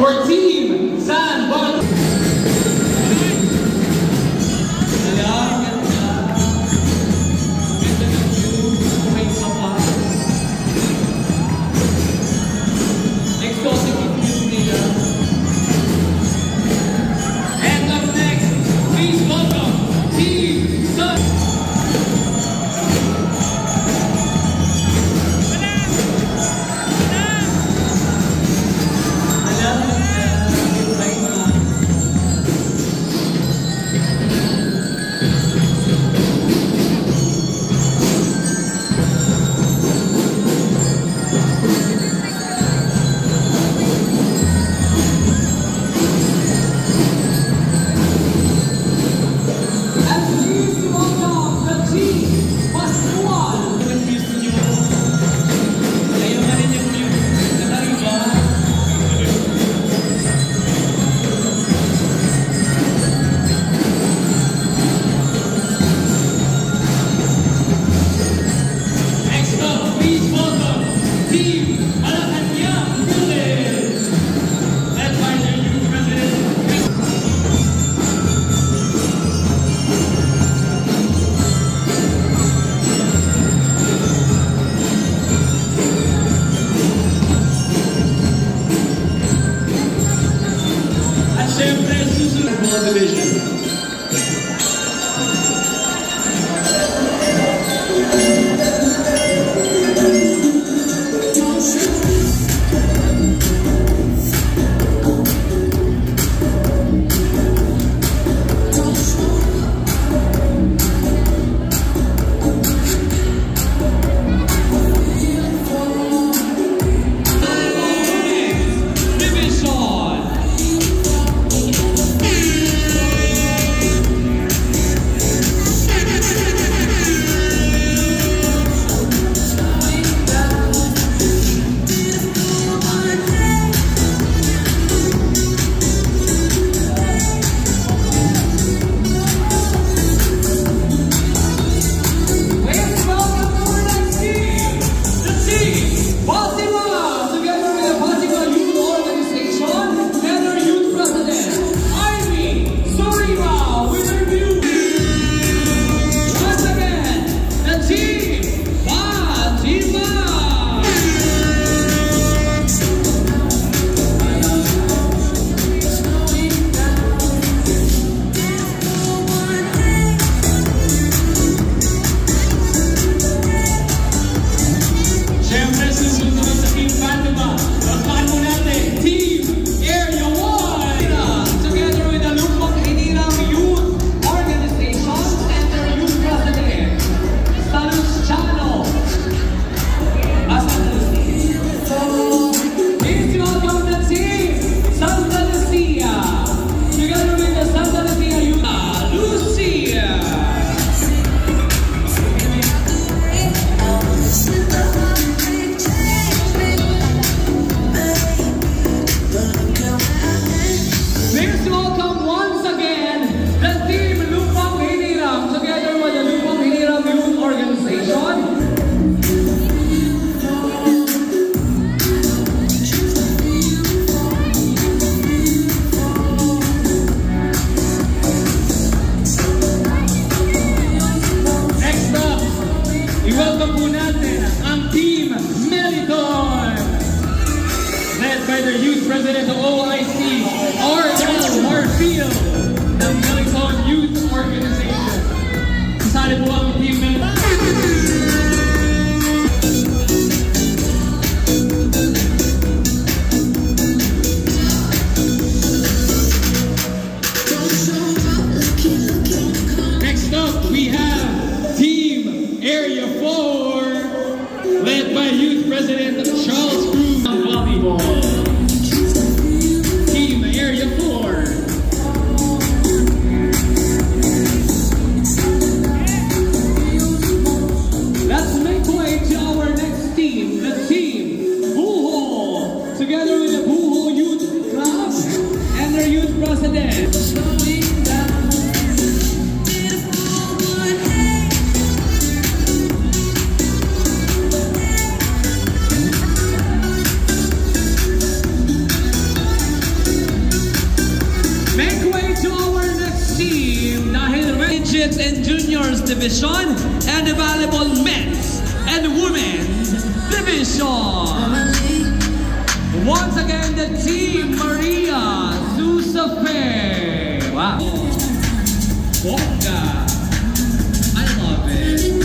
for Team San Juan. Midgets and Juniors Division, and the Volleyball Men's and Women's Division. Once again, the Team Maria Susafe. Wow. Bongga. I love it.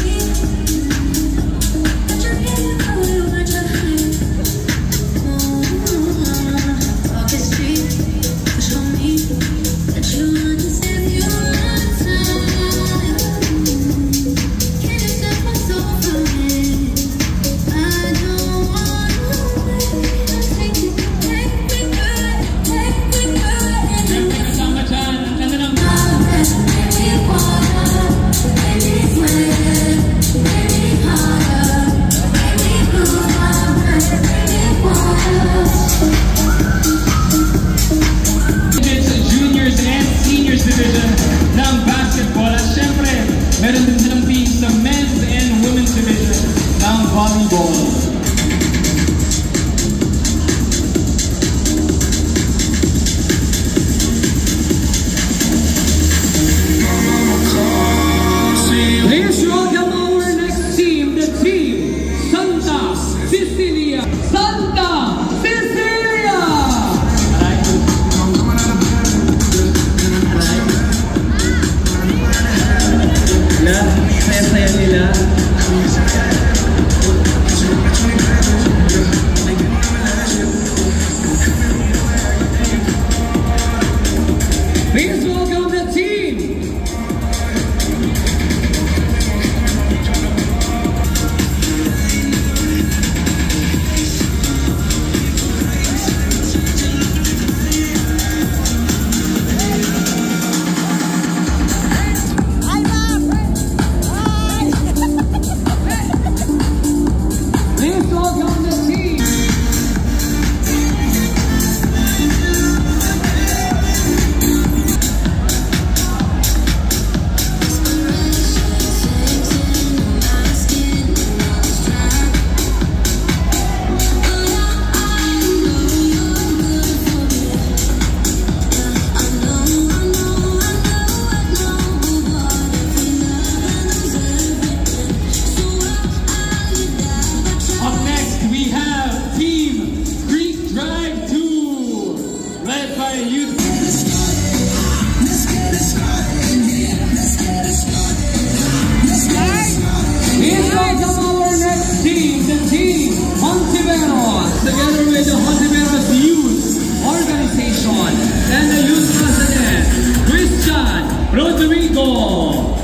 Together with the Hontiveros Youth Organization and the Youth President, Christian Rodrigo.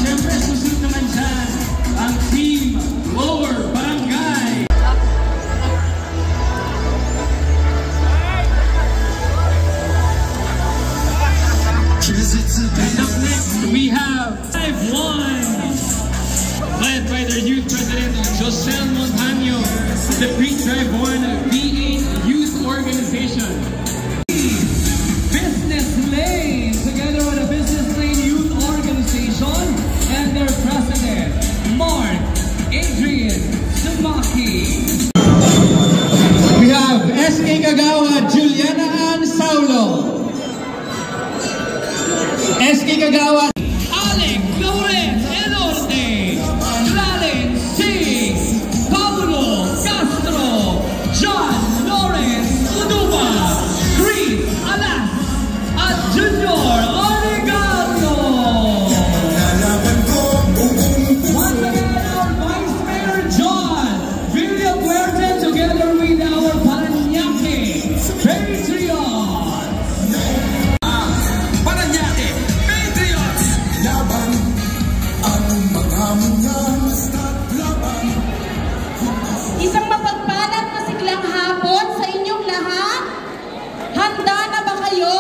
Siyempre, susunod naman dyan ang Team Lower Barangay. And up next, we have 5-1, led by their youth president, Josel Montaño, the Pre-Drive 1 V8 Youth Organization. Business Lane, together with the Business Lane Youth Organization and their president, Mark Adrian Sumaki. We have SK Kagawa, Juliana Ann Saulo. SK Kagawa, Alec Lawrence Elorte, Lalin Singh, Paulo Castro, John Lawrence Uduba, Chris Alas, at Junior Oregano. Once again, our Vice Mayor John Villapuerte, together with our Paranaque Patriots. Isang mapagpalat na siglang hapon sa inyong lahat. Handa na ba kayo?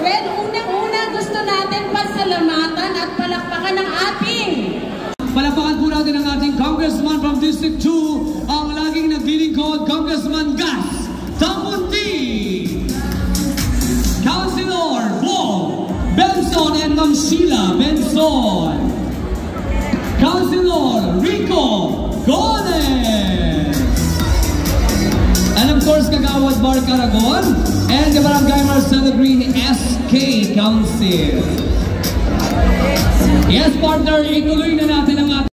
Well, unang-una gusto natin pasalamatan at palakpakan ng ating. Palakpakan po natin ang ating Congressman from District 2, ang laging naglilingkod, Congressman Gas Tamunti. Councilor Bo Benson and Ma'am Sheila Benson. Senor Rico Gones. And of course, Kagawad Bar Caragon and the Barangay Marcelo Green SK Council. Yes, partner, ituloy na natin ang ating